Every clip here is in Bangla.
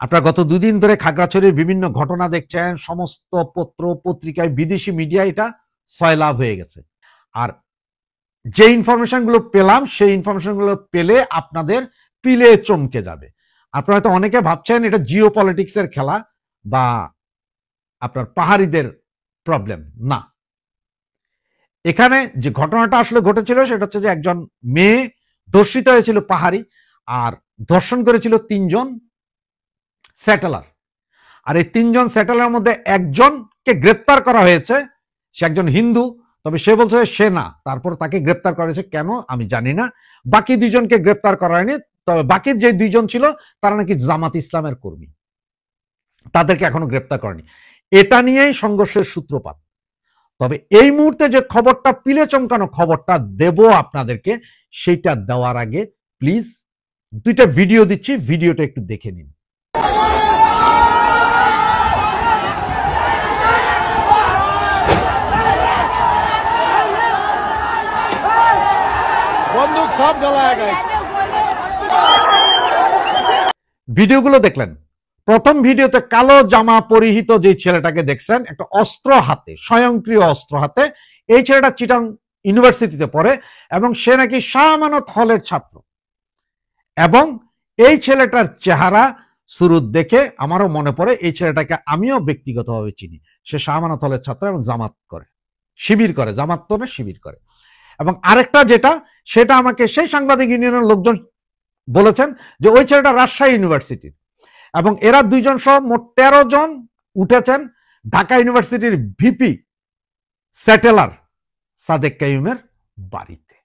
আপনারা গত দুদিন ধরে খাগড়াছড়ির বিভিন্ন ঘটনা দেখছেন, সমস্ত পত্র পত্রিকায় বিদেশি মিডিয়া এটা সয়লাভ হয়ে গেছে। আর যে ইনফরমেশন গুলো পেলাম সেই ইনফরমেশন গুলো পেলে আপনাদের পিলে চমকে যাবে। আপনারা হয়তো অনেকে ভাবছেন এটা জিও পলিটিক্সের খেলা বা আপনার পাহাড়িদের প্রবলেম। না, এখানে যে ঘটনাটা আসলে ঘটেছিল সেটা হচ্ছে যে একজন মেয়ে ধর্ষিত হয়েছিল পাহাড়ি, আর ধর্ষণ করেছিল 3 জন সেটেলার। আর এই 3 জন সেটেলার মধ্যে একজনকে গ্রেপ্তার করা হয়েছে, সে একজন হিন্দু, তবে সে বলছে সে না, তারপর তাকে গ্রেপ্তার করা হয়েছে কেন আমি জানি না। বাকি 2 জনকে গ্রেপ্তার করা হয়নি, তবে বাকি যে 2 জন ছিল তারা নাকি জামাত ইসলামের কর্মী, তাদেরকে এখনো গ্রেপ্তার করেনি। এটা নিয়েই সংঘর্ষের সূত্রপাত। তবে এই মুহূর্তে যে খবরটা পিলে চমকানো খবরটা দেব আপনাদেরকে, সেইটা দেওয়ার আগে প্লিজ 2টা ভিডিও দিচ্ছি, ভিডিওটা একটু দেখে নিন। বন্দুক সব জ্বালায় গাইস। ভিডিওগুলো দেখলেন। প্রথম ভিডিওতে কালো জামা পরিহিত যে ছেলেটাকে দেখছেন, একটা অস্ত্র হাতে, স্বয়ংক্রিয় অস্ত্র হাতে। এই ছেলেটা চিটাং ইউনিভার্সিটিতে পড়ে এবং সে নাকি শাহ আমানত হলের ছাত্র। এবং এই ছেলেটার চেহারা শুরু দেখে আমারও মনে পড়ে এই ছেলেটাকে আমিও ব্যক্তিগতভাবে চিনি। সে শাহ আমানত হলের ছাত্র এবং জামাত করে, শিবির করে, জামাত করে শিবির করে। এবং আরেকটা যেটা, সেটা আমাকে সেই সাংবাদিক ইউনিয়নের লোকজন বলেছেন যে ওই ছেলেটা রাজশাহী ইউনিভার্সিটির, এবং এরা 2 জন সহ মোট 13 জন উঠেছেন ঢাকা ইউনিভার্সিটির ভিপি স্যাটেলার সাদেক কাইয়ুমের বাড়িতে।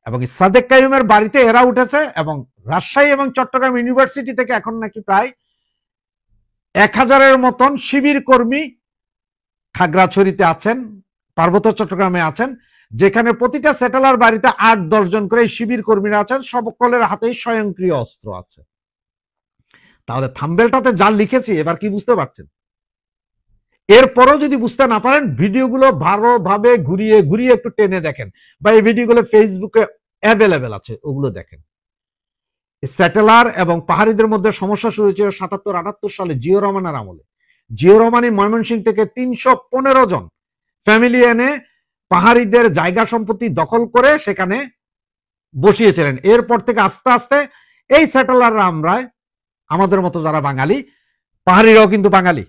এবং সাদেক কাইয়ুমের বাড়িতে এরা উঠেছে এবং রাজশাহী এবং চট্টগ্রাম ইউনিভার্সিটি থেকে এখন নাকি প্রায় 1000-এর মতন শিবির কর্মী খাগড়াছড়িতে আছেন, পার্বত্য চট্টগ্রামে আছেন, যেখানে প্রতিটা স্যাটেলার বাড়িতে 8-10 জন করে শিবির কর্মীরা আছেন, সকলের হাতেই স্বয়ংক্রিয় অস্ত্র আছে। তাহলে থাম্বনেলটাতে যা লিখেছি এবার কি বুঝতে পারছেন? এরপরও যদি বুঝতে না পারেন, ভিডিওগুলো ভালোভাবে ঘুরিয়ে ঘুরিয়ে একটু টেনে দেখেন, বা এই ভিডিওগুলো ফেসবুকে অ্যাভেলেবেল আছে, ওগুলো দেখেন। স্যাটেলার এবং পাহাড়িদের মধ্যে সমস্যা শুরু হয়েছিল 77-78 সালে জিও রহমানের আমলে। জিও রহমানই ময়মনসিংহ থেকে 315 জন ফ্যামিলি এনে পাহাড়িদের জায়গা সম্পত্তি দখল করে সেখানে বসিয়েছিলেন। এরপর থেকে আস্তে আস্তে এই স্যাটেলাররা, আমরা আমাদের মতো যারা বাঙালি, পাহাড়িরাও কিন্তু বাঙালি,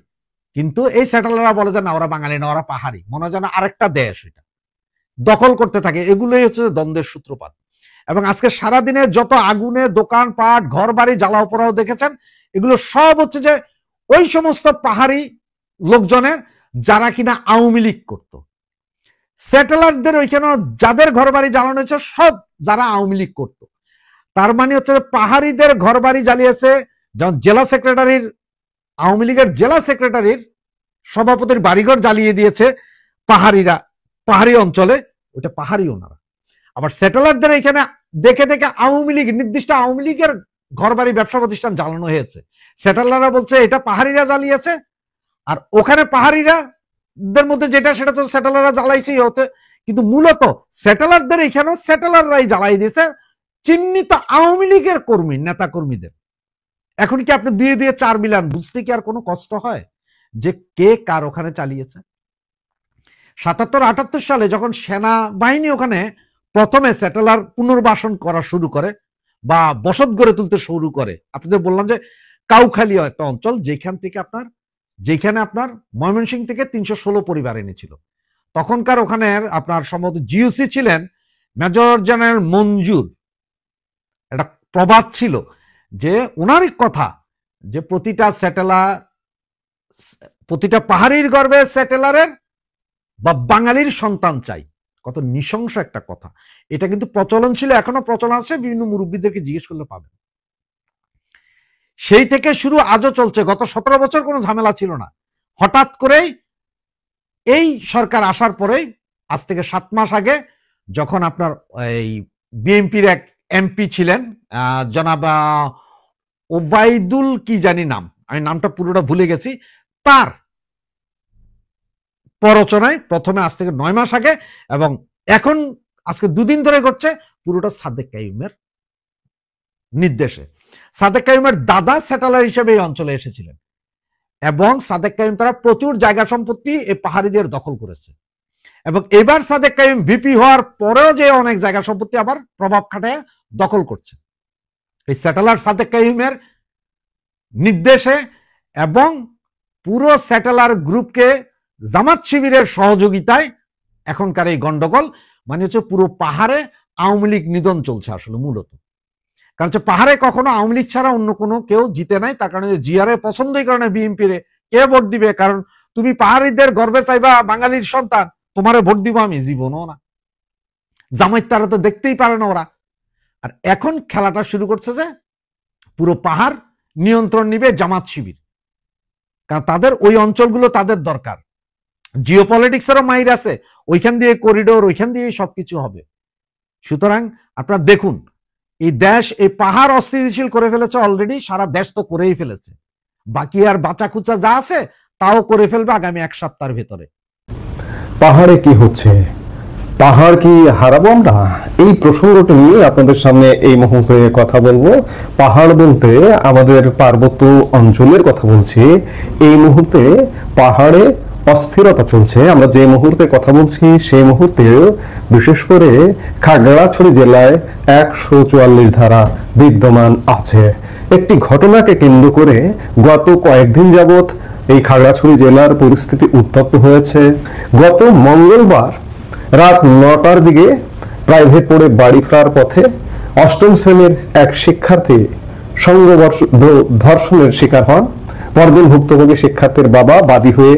কিন্তু এই স্যাটেলাররা বলে যে না ওরা বাঙালি না, ওরা পাহাড়ি, মনে হয় যেন আরেকটা দেশ, এটা দখল করতে থাকে। এগুলোই হচ্ছে দ্বন্দ্বের সূত্রপাত। এবং আজকে সারাদিনে যত আগুনে দোকানপাট ঘর বাড়ি জ্বালাও পোড়াও দেখেছেন, এগুলো সব হচ্ছে যে ওই সমস্ত পাহাড়ি লোকজনের যারা কিনা আওয়ামী লীগ করত। স্যাটেলারদের ওইখানে যাদের ঘর বাড়ি জ্বালানো হয়েছে সব যারা আওয়ামী লীগ করত। তার মানে হচ্ছে পাহাড়িদের ঘর বাড়ি জ্বালিয়েছে, যেমন জেলা সেক্রেটারির, আওয়ামী লীগের জেলা সেক্রেটারির সভাপতির বাড়িঘর জ্বালিয়ে দিয়েছে পাহাড়িরা, পাহাড়ি অঞ্চলে, ওটা পাহাড়ি ওনারা। আবার স্যাটেলারদের এখানে দেখে দেখে আওয়ামী লীগ, নির্দিষ্ট আওয়ামী লীগের ঘর বাড়ি ব্যবসা প্রতিষ্ঠান জ্বালানো হয়েছে। স্যাটেলাররা বলছে এটা পাহাড়িরা জ্বালিয়েছে, আর ওখানে পাহাড়িরাদের মধ্যে যেটা সেটা তো স্যাটেলাররা জ্বালাইছেই হতে, কিন্তু মূলত স্যাটেলারদের এখানেও স্যাটেলাররাই জ্বালাই দিয়েছে চিহ্নিত আওয়ামী লীগের কর্মী, নেতা কর্মীদের। এখন কি আপনি 2 দিয়ে 4 মিলান, বুঝতে কি আর কোনো কষ্ট হয় যে কে কার ওখানে চালিয়েছে? 77-78 সালে যখন সেনাবাহিনী ওখানে প্রথমে স্যাটেলার পুনর্বাসন করা শুরু করে বা বসত গড়ে তুলতে শুরু করে, আপনাদের বললাম যে কাউখালী একটা অঞ্চল, যেখানে আপনার ময়মনসিংহ থেকে 316 পরিবার এনেছিল। তখনকার ওখানে আপনার সম্ভবত জিওসি ছিলেন মেজর জেনারেল মঞ্জুর। একটা প্রবাদ ছিল যে ওনারই কথা যে প্রতিটা পাহাড়ির গর্বে স্যাটেলারের বা বাঙালির সন্তান চাই। কত নৃশংস একটা কথা। এটা কিন্তু প্রচলন ছিল, এখনো প্রচলন আছে, বিভিন্ন মুরব্বীদেরকে জিজ্ঞেস করলে পাবেন। সেই থেকে শুরু, আজও চলছে। গত 17 বছর কোনো ঝামেলা ছিল না। হঠাৎ করেই এই সরকার আসার পরেই, আজ থেকে 7 মাস আগে, যখন আপনার এই বিএনপির এক এমপি ছিলেন জনাব ওবায়দুল কি জানি নাম, আমি নামটা পুরোটা ভুলে গেছি, তার প্ররোচনায় প্রথমে আজ থেকে 9 মাস আগে এবং এখন আজকে 2 দিন ধরে ঘটছে, পুরোটা সাদেক কাইয়ুমের নির্দেশে। সাদেক কাইমের দাদা সেটেলার হিসেবে এই অঞ্চলে এসেছিলেন এবং সাদেক কাইম তারা প্রচুর জায়গা সম্পত্তি এই পাহাড়িদের দখল করেছে এবং এবার সাদেক কাইম ভিপি হওয়ার পরেও যে অনেক জায়গা সম্পত্তি আবার প্রভাব খাটায় দখল করছে এই সেটেলার সাদেক কাইমের নির্দেশে এবং পুরো সেটেলার গ্রুপকে জামাত শিবিরের সহযোগিতায় এখনকার এই গন্ডগোল মানে হচ্ছে পুরো পাহাড়ে আওয়ামী লীগ নিধন চলছে আসলে মূলত কারণ হচ্ছে পাহাড়ে কখনো আওয়ামী লীগ ছাড়া অন্য কোনো কেউ জিতে নাই তার কারণে জিয়ারে পছন্দই করে না বিএনপি রে কে ভোট দিবে কারণ তুমি পাহাড়িদের গর্বে চাইবা বাঙালির সন্তান তোমারে ভোট দিব আমি জীবনও না জামাইত তারা তো দেখতেই পারে না ওরা আর এখন খেলাটা শুরু করছে যে পুরো পাহাড় নিয়ন্ত্রণ নিবে জামাত শিবির কারণ তাদের ওই অঞ্চলগুলো তাদের দরকার জিওপলিটিক্সেরও মাইর আছে ওইখান দিয়ে করিডোর ওইখান দিয়ে সবকিছু হবে সুতরাং আপনারা দেখুন এই দেশ এই পাহাড় অস্থিতিশীল করে ফেলেছে অলরেডি সারা দেশ তো করেই ফেলেছে বাকি আর বাঁচা খুচা যা আছে তাও করে ফেলবে আগামী এক সপ্তাহের ভেতরে পাহাড়ে কি হচ্ছে পাহাড় কি হারাবো আমরা এই প্রসঙ্গটা নিয়ে আপনাদের সামনে এই মুহূর্তে কথা বলবো পাহাড় বলতে আমাদের পার্বত্য অঞ্চলের কথা বলছি এই মুহূর্তে পাহাড়ে অস্থিরতা চলছে আমরা যে মুহূর্তে কথা বলছি সেই মুহূর্তে বিশেষ করে খাগড়াছড়ি জেলায় 144 ধারা বিদ্যমান আছে একটি ঘটনাকে কেন্দ্র করে গত কয়েকদিন যাবত এই খাগড়াছড়ি জেলার পরিস্থিতি উত্তপ্ত হয়েছে গত মঙ্গলবার রাত 9টার দিকে প্রাইভেট পড়ে বাড়ি ফেরার পথে অষ্টম শ্রেণীর এক শিক্ষার্থী সংঘর্ষ ধর্ষণের শিকার হন পরদিন ভুক্তভোগী শিক্ষার্থীর বাবা বাদী হয়ে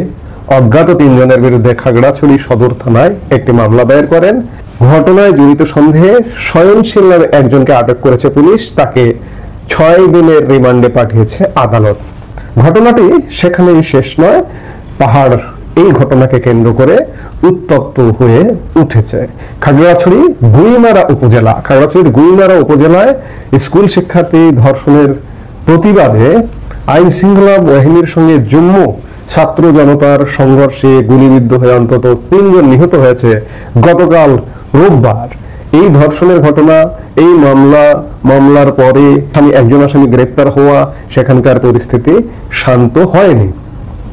অজ্ঞাত 3 জনের বিরুদ্ধে খাগড়াছড়ি সদর থানায় একটি মামলা দায়ের করেন ঘটনায় জড়িত সন্দেহে সয়নশীল নামে একজনকে আটক করেছে পুলিশ তাকে 6 দিনের রিমান্ডে পাঠিয়েছে আদালত ঘটনাটি সেখানেই শেষ নয় পাহাড় এই ঘটনাকে কেন্দ্র করে উত্তপ্ত হয়ে উঠেছে খাগড়াছড়ি গুইমারা উপজেলায় স্কুল শিক্ষার্থী ধর্ষণের প্রতিবাদে আইন শৃঙ্খলা বাহিনীর সঙ্গে জম্মু ছাত্র জনতার সংঘর্ষে গুলিবিদ্ধ হয়ে অন্তত 3 জন নিহত হয়েছে গতকাল রোববার এই ধর্ষণের ঘটনা এই মামলার পরে একজন আসামি গ্রেপ্তার হওয়া সেখানকার পরিস্থিতি শান্ত হয়নি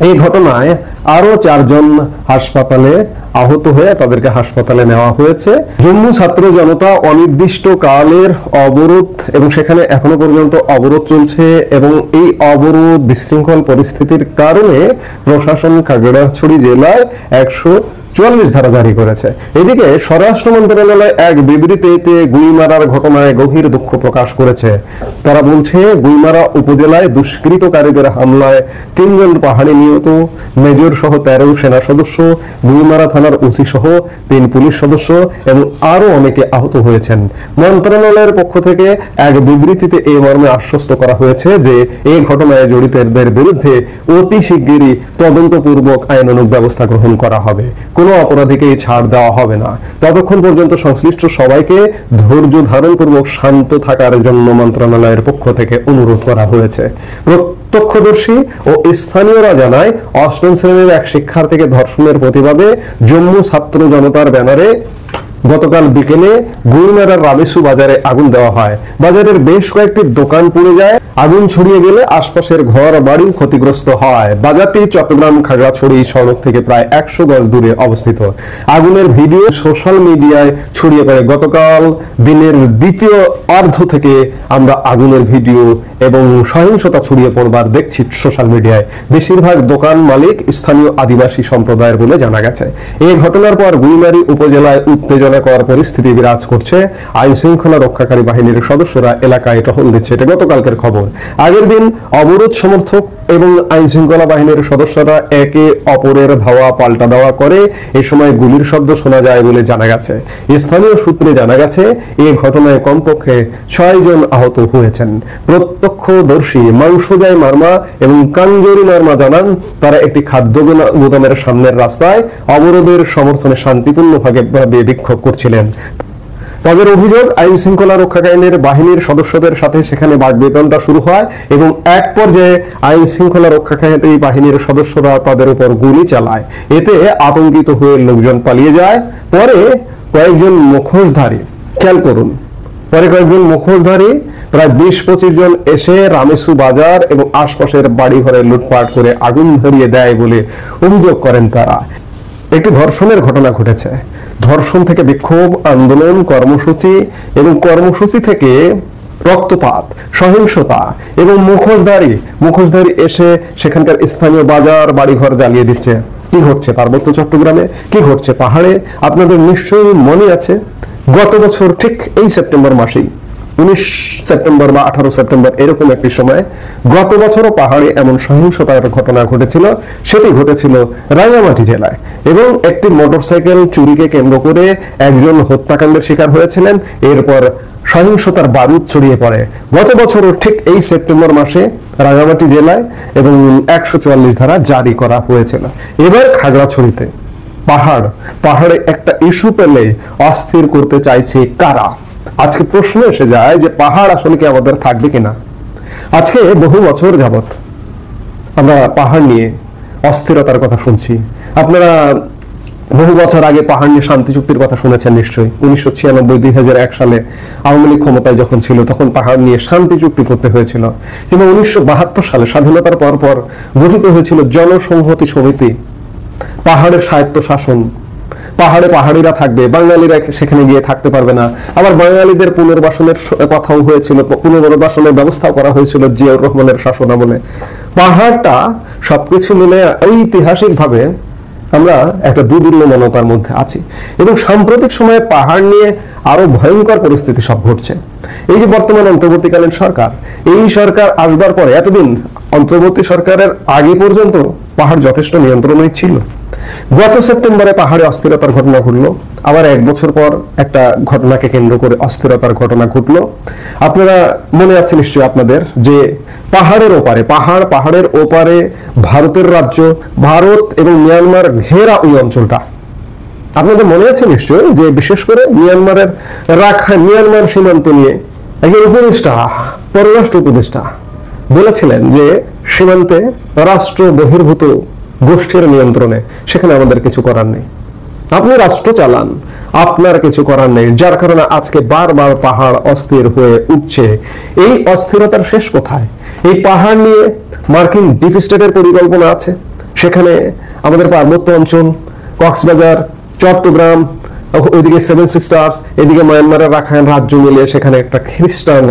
এই ঘটনায় আরো 4 জন হাসপাতালে আহত হয়ে তাদেরকে হাসপাতালে নেওয়া হয়েছে জম্মু ছাত্র জনতা অনির্দিষ্ট কালের অবরোধ এবং সেখানে এখনো পর্যন্ত অবরোধ চলছে এবং এই অবরোধ বিশৃঙ্খল পরিস্থিতির কারণে প্রশাসন খাগড়াছড়ি জেলায় 144 ধারা জারি করেছে এদিকে স্বরাষ্ট্র মন্ত্রণালয় এক বিবৃতিতে গুইমারার ঘটনায় গভীর দুঃখ প্রকাশ করেছে তারা বলছে গুইমারা উপজেলায় দুষ্কৃতকারীদের হামলায় 3 জন পাহাড়ি নিহত মেজর সহ 13 সেনা সদস্য গুইমারা থানার ওসি সহ 3 পুলিশ সদস্য এবং আরো অনেকে আহত হয়েছেন মন্ত্রণালয়ের পক্ষ থেকে এক বিবৃতিতে এই মর্মে আশ্বস্ত করা হয়েছে যে এই ঘটনায় জড়িতদের বিরুদ্ধে অতি শিগগিরই তদন্তপূর্বক আইনানুগ ব্যবস্থা গ্রহণ করা হবে কোনো অপরাধীকে ছাড় দেওয়া হবে না ততক্ষণ পর্যন্ত সংশ্লিষ্ট সবাইকে ধৈর্য ধারণ পূর্বক শান্ত থাকার জন্য মন্ত্রণালয়ের পক্ষ থেকে অনুরোধ করা হয়েছে প্রত্যক্ষদর্শী ও স্থানীয়রা জানায় অষ্টম শ্রেণীর এক শিক্ষার্থীকে ধর্ষণের প্রতিবাদে জম্মু ছাত্র জনতার ব্যানারে গতকাল বিকেলে গুইমারার রামেসু বাজারে আগুন দেওয়া হয় বাজারের বেশ কয়েকটি দোকান পুড়ে যায় আগুন ছড়িয়ে গেলে আশপাশের ঘর বাড়ি ক্ষতিগ্রস্ত হয় বাজারটি চট্টগ্রাম খাগড়াছড়ি সড়ক থেকে প্রায় 100 গজ দূরে অবস্থিত আগুনের ভিডিও সোশ্যাল মিডিয়ায় ছড়িয়ে পড়ে গতকাল দিনের দ্বিতীয় অর্ধ থেকে আমরা আগুনের ভিডিও এবং সহিংসতা ছড়িয়ে পড়বার দেখছি সোশ্যাল মিডিয়ায় বেশিরভাগ দোকান মালিক স্থানীয় আদিবাসী সম্প্রদায়ের বলে জানা গেছে এই ঘটনার পর গুইমারি উপজেলায় উত্তেজনাকর পরিস্থিতি বিরাজ করছে আইন শৃঙ্খলা রক্ষাকারী বাহিনীর সদস্যরা এলাকায় টহল দিচ্ছে এটা গতকালকের খবর আগের দিন অবরোধ সমর্থক এবং আইন শৃঙ্খলা বাহিনীর সদস্যরা একে অপরের ধাওয়া পাল্টা দেওয়া করে এই সময় গুলির শব্দ শোনা যায় বলে জানা গেছে স্থানীয় সূত্রে জানা গেছে এই ঘটনায় কমপক্ষে 6 জন আহত হয়েছেন প্রত্যক্ষদর্শী মাংসজাই মার্মা এবং কাঞ্জরি মার্মা জানান তারা একটি খাদ্য গুদামের সামনের রাস্তায় অবরোধের সমর্থনে শান্তিপূর্ণভাবে বিক্ষোভ করছিলেন তাদের অভিযোগ আইন শৃঙ্খলা রক্ষাকারী বাহিনীর সদস্যদের সাথে সেখানে বাগবিতণ্ডা শুরু হয় এবং এক পর্যায়ে আইন শৃঙ্খলা রক্ষাকারী বাহিনীর সদস্যরা তাদের উপর গুলি চালায় এতে আতঙ্কিত হয়ে লোকজন পালিয়ে যায় পরে কয়েকজন মুখোশধারী প্রায় 20-25 জন এসে রামেসু বাজার এবং আশপাশের বাড়ি ঘরে লুটপাট করে আগুন ধরিয়ে দেয় বলে অভিযোগ করেন তারা। একটি ধর্ষণের ঘটনা ঘটেছে। ধর্ষণ থেকে বিক্ষোভ, আন্দোলন, কর্মসূচি এবং কর্মসূচি থেকে রক্তপাত, সহিংসতা এবং মুখোশধারী এসে সেখানকার স্থানীয় বাজার বাড়িঘর জ্বালিয়ে দিচ্ছে। কি ঘটছে পার্বত্য চট্টগ্রামে, কি ঘটছে পাহাড়ে, আপনাদের নিশ্চয়ই মনে আছে। গত বছর ঠিক এই সেপ্টেম্বর মাসেই 19 সেপ্টেম্বর বা 18 সেপ্টেম্বর এরকম একটি সময় গত বছরও পাহাড়ে এমন সহিংসতার ঘটনা ঘটেছিল। সেটি ঘটেছিল রাঙ্গামাটি জেলায় এবং একটি মোটরসাইকেল চুরিকে কেন্দ্র করে একজন হত্যাকাণ্ডের শিকার হয়েছিলেন। এরপর সহিংসতার বারুদ ছড়িয়ে পড়ে গত বছরও ঠিক এই সেপ্টেম্বর মাসে রাঙ্গামাটি জেলায় এবং 144 ধারা জারি করা হয়েছিল। এবার খাগড়াছড়িতে পাহাড়ে একটা ইস্যু পেলে অস্থির করতে চাইছে কারা? আজকে প্রশ্ন এসে যায় যে পাহাড় আসলে কি আমাদের থাকবে কিনা। আজকে বহু বছর যাবত আমরা পাহাড় নিয়ে অস্থিরতার কথা শুনছি। আপনারা বহু বছর আগে পাহাড় নিয়ে শান্তি চুক্তির কথা শুনেছেন নিশ্চয়ই। 1996-2001 সালে আওয়ামী লীগ ক্ষমতায় যখন ছিল তখন পাহাড় নিয়ে শান্তি চুক্তি করতে হয়েছিল। কিন্তু 1972 সালে স্বাধীনতার পর গঠিত হয়েছিল জনসংহতি সমিতি। পাহাড়ের স্বায়ত্ত শাসন, পাহাড়িরা থাকবে, বাঙালিরা সেখানে গিয়ে থাকতে পারবে না। আবার বাঙালিদের পুনর্বাসনের কথাও হয়েছিল, পুনর্বাসনের ব্যবস্থা করা হয়েছিল জিয়াউর রহমানের শাসনামলে। পাহাড়টা সবকিছু মিলে ঐতিহাসিক ভাবে আমরা একটা দুর্দুল্যমানতার মধ্যে আছি এবং সাম্প্রতিক সময়ে পাহাড় নিয়ে আরো ভয়ঙ্কর পরিস্থিতি সব ঘটছে। এই যে বর্তমান অন্তর্বর্তীকালীন সরকার, এই সরকার আসবার পরে এতদিন অন্তর্বর্তী সরকারের আগে পর্যন্ত পাহাড় যথেষ্ট নিয়ন্ত্রণে ছিল। গত সেপ্টেম্বরে পাহাড়ে অস্থিরতার ঘটনা ঘটলো। আবার 1 বছর পর একটা ঘটনাকে কেন্দ্র করে অস্থিরতার ঘটনা ঘটলো। আপনারা মনে আছে নিশ্চয়ই আপনাদের যে পাহাড়ের ওপারে ভারতের রাজ্য, ভারত এবং মিয়ানমার ঘেরা ওই অঞ্চলটা আপনাদের মনে আছে নিশ্চয়ই যে বিশেষ করে মিয়ানমার সীমান্ত নিয়ে একজন পররাষ্ট্র উপদেষ্টা বলেছিলেন যে সীমান্তে রাষ্ট্র বহির্ভূত গোষ্ঠীর নিয়ন্ত্রণে সেখানে আমাদের কিছু করার নেই। আপনি রাষ্ট্র চালান, আপনার কিছু করার নেই। যার কারণে আজকে বারবার পাহাড় অস্থির হয়ে উঠছে। এই অস্থিরতার শেষ কোথায়? এই পাহাড় নিয়ে মার্কিন ডিপ স্টেটের পরিকল্পনা আছে। সেখানে আমাদের পার্বত্য অঞ্চল, কক্সবাজার, চট্টগ্রাম, ওইদিকে 7 সিস্টার্স, এদিকে মায়ানমারের রাখাইন রাজ্য মিলিয়ে সেখানে একটা খ্রিস্টান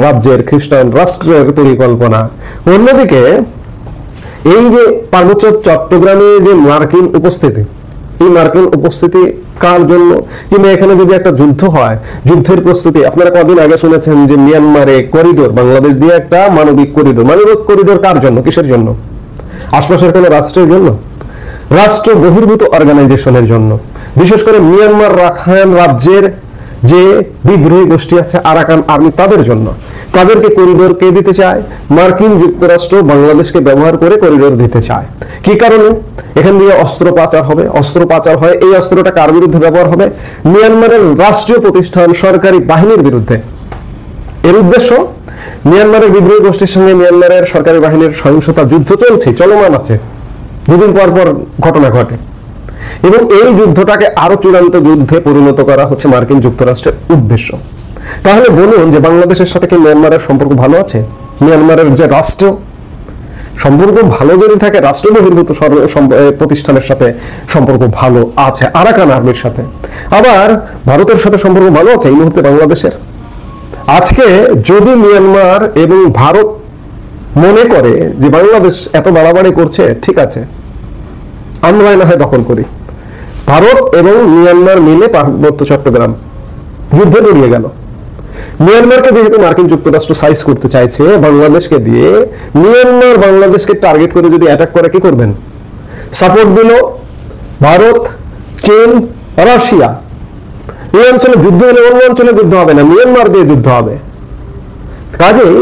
রাষ্ট্রের পরিকল্পনা। অন্যদিকে এই যে পার্বত্য চট্টগ্রামে যে মার্কিন উপস্থিতি, এই মার্কিন উপস্থিতি কার জন্য? কিংবা এখানে যদি একটা যুদ্ধ হয়, যুদ্ধের প্রস্তুতি। আপনারা কদিন আগে শুনেছেন যে মিয়ানমারে করিডোর, বাংলাদেশ দিয়ে একটা মানবিক করিডোর কার জন্য, কিসের জন্য? আশপাশের কোন রাষ্ট্রের জন্য? রাষ্ট্র বহির্ভূত অর্গানাইজেশনের জন্য। বিশেষ করে মিয়ানমার রাখাইন রাজ্যের যে বিদ্রোহী গোষ্ঠী আছে আরাকান আর্মি, তাদের জন্য। তাদেরকে করিডোর কে দিতে চায়? মার্কিন যুক্তরাষ্ট্র বাংলাদেশকে ব্যবহার করে করিডোর দিতে চায়। কি কারণে? এখান দিয়ে অস্ত্র পাচার হয়। এই অস্ত্রটা কার বিরুদ্ধে ব্যবহার হবে? মিয়ানমারের রাষ্ট্রীয় প্রতিষ্ঠান, সরকারি বাহিনীর বিরুদ্ধে। এর উদ্দেশ্য মিয়ানমারের বিদ্রোহী গোষ্ঠীর সঙ্গে মিয়ানমারের সরকারি বাহিনীর সহিংসতা যুদ্ধ চলমান আছে। দুদিন পর ঘটনা ঘটে এবং এই যুদ্ধটাকে আরো চূড়ান্ত যুদ্ধে পরিণত করা হচ্ছে মার্কিন যুক্তরাষ্ট্রের উদ্দেশ্য। তাহলে বলুন যে বাংলাদেশের সাথে কি মিয়ানমারের সম্পর্ক ভালো আছে? মিয়ানমারের যে রাষ্ট্র সম্পর্ক ভালো যদি থাকে, রাষ্ট্র বহির্ভূত প্রতিষ্ঠানের সাথে সম্পর্ক ভালো আছে, আরাকান আর্মির সাথে। আবার ভারতের সাথে সম্পর্ক ভালো আছে এই মুহূর্তে বাংলাদেশের। আজকে যদি মিয়ানমার এবং ভারত মনে করে যে বাংলাদেশ এত বাড়াবাড়ি করছে, ঠিক আছে, আমরা না হয় দখল করি। ভারত এবং মিয়ানমার মিলে পার্বত্য চট্টগ্রাম যুদ্ধে জড়িয়ে গেল। মিয়ানমারকে যেহেতু মার্কিন যুক্তরাষ্ট্র সাইজ করতে চাইছে বাংলাদেশকে দিয়ে, মিয়ানমার বাংলাদেশকে টার্গেট করে যদি অ্যাটাক করে কি করবেন? সাপোর্ট দিল ভারত, চীন, রাশিয়া। এই অঞ্চলে যুদ্ধ হলে অন্য অঞ্চলে যুদ্ধ হবে না, মিয়ানমার দিয়ে যুদ্ধ হবে। কাজেই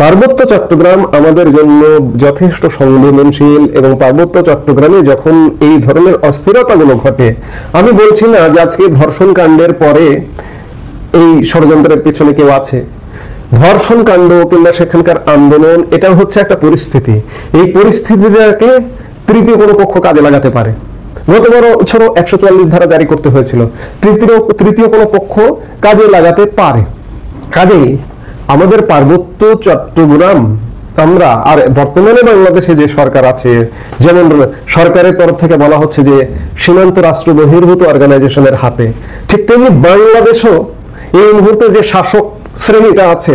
পার্বত্য চট্টগ্রাম আমাদের জন্য যথেষ্ট সংবেদনশীল এবং পার্বত্য চট্টগ্রামে যখন এই ধরনের অস্থিরতাগুলো ঘটে, আমি বলছি না যে আজকে ধর্ষণ কাণ্ডের পরে এই ষড়যন্ত্রের পেছনে কেউ আছে। ধর্ষণ কাণ্ড কিংবা সেখানকার আন্দোলন, এটা হচ্ছে একটা পরিস্থিতি। এই পরিস্থিতিটাকে তৃতীয় কোনো পক্ষ কাজে লাগাতে পারে। গত বছর 144 ধারা জারি করতে হয়েছিল, তৃতীয় কোনো পক্ষ কাজে লাগাতে পারে। কাজেই আমাদের পার্বত্য চট্টগ্রাম আমরা আর বর্তমানে বাংলাদেশে যে সরকার আছে, যেমন সরকারের তরফ থেকে বলা হচ্ছে যে সীমান্ত রাষ্ট্র বহির্ভূত অর্গানাইজেশনের হাতে, ঠিক তেমনি বাংলাদেশও এই মুহূর্তে যে শাসক শ্রেণীটা আছে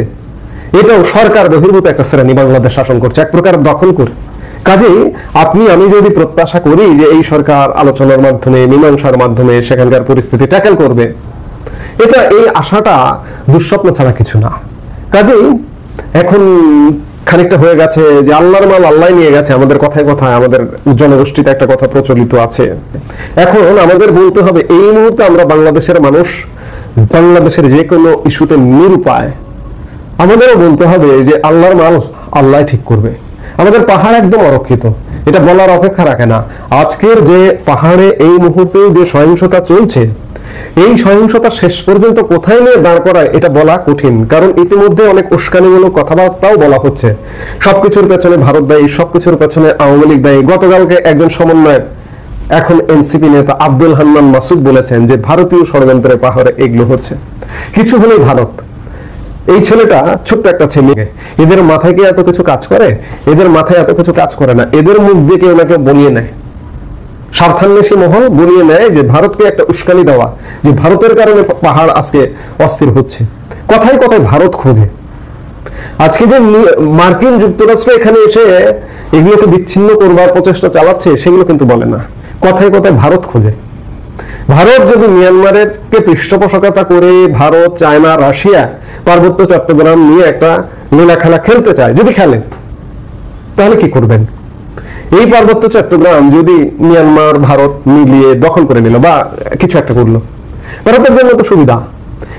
এটাও সরকার বহির্ভূত একটা শ্রেণী বাংলাদেশ শাসন করছে, এক প্রকার দখল করে। কাজেই আপনি আমি যদি প্রত্যাশা করি যে এই সরকার আলোচনার মাধ্যমে, মীমাংসার মাধ্যমে সেখানকার পরিস্থিতি ট্যাকেল করবে, এই আশাটা দুঃস্বপ্ন ছাড়া কিছু না। কাজেই এখন খানিকটা হয়ে গেছে যে আল্লাহর মাল আল্লাহ নিয়ে গেছে, আমাদের কথায় কথায় আমাদের জনগোষ্ঠীতে একটা কথা প্রচলিত আছে। এখন আমাদের বলতে হবে এই মুহূর্তে আমরা বাংলাদেশের মানুষ, বাংলাদেশের যে কোনো ইস্যুতে নিরুপায়। আমাদেরও বলতে হবে যে আল্লাহর মাল আল্লাহ ঠিক করবে। আমাদের পাহাড় একদম অরক্ষিত, এটা বলার অপেক্ষা রাখে না। আজকের যে পাহাড়ে এই মুহূর্তে যে সহিংসতা চলছে, এই সহিংসতা শেষ পর্যন্ত কোথায় নিয়ে দাঁড় করায় এটা বলা কঠিন, কারণ ইতিমধ্যে অনেক উস্কানিমূলক কথাবার্তাও বলা হচ্ছে। সবকিছুর পেছনে ভারত দায়ী, সবকিছুর পেছনে আওয়ামী লীগ দায়ী। গতকালকে একজন সমন্বয়ক, এখন এনসিপি নেতা আব্দুল হান্নান মাসুদ বলেছেন যে ভারতীয় ষড়যন্ত্রের পাহাড়ে এগুলো হচ্ছে। কিছু হলেই ভারত। এই ছেলেটা ছোট্ট একটা ছেলে, এদের মাথায় কি এত কিছু কাজ করে? এদের মাথায় এত কিছু কাজ করে না। এদের মুখ দিয়ে কেউ নাকি বলিয়ে নেয়, স্বার্থান্বেষী মহল বলিয়ে নেয় যে ভারতকে একটা উস্কানি দেওয়া, যে ভারতের কারণে পাহাড় আজকে অস্থির হচ্ছে। কথায় কথায় ভারত খোঁজে। আজকে যে মার্কিন যুক্তরাষ্ট্র এখানে এসে এগুলোকে বিচ্ছিন্ন করবার প্রচেষ্টা চালাচ্ছে, সেগুলো কিন্তু বলে না। কথায় কথায় ভারত খোঁজে। ভারত যদি মিয়ানমারের কে পৃষ্ঠপোষকতা করে ভারত, চায়না, রাশিয়া পার্বত্য চট্টগ্রাম নিয়ে একটা লীলা খেলা খেলতে চায়, যদি খেলে, তাহলে কি করবেন? এই পার্বত্য চট্টগ্রাম যদি মিয়ানমার ভারত মিলিয়ে দখল করে নিল বা কিছু একটা করলো, ভারতের জন্য তো সুবিধা।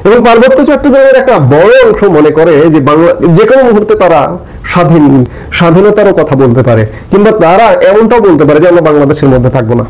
এবং পার্বত্য চট্টগ্রামের একটা বড় অংশ মনে করে যে বাংলা যে কোনো মুহূর্তে তারা স্বাধীনতারও কথা বলতে পারে, কিংবা তারা এমনটাও বলতে পারে যে আমরা বাংলাদেশের মধ্যে থাকবো না।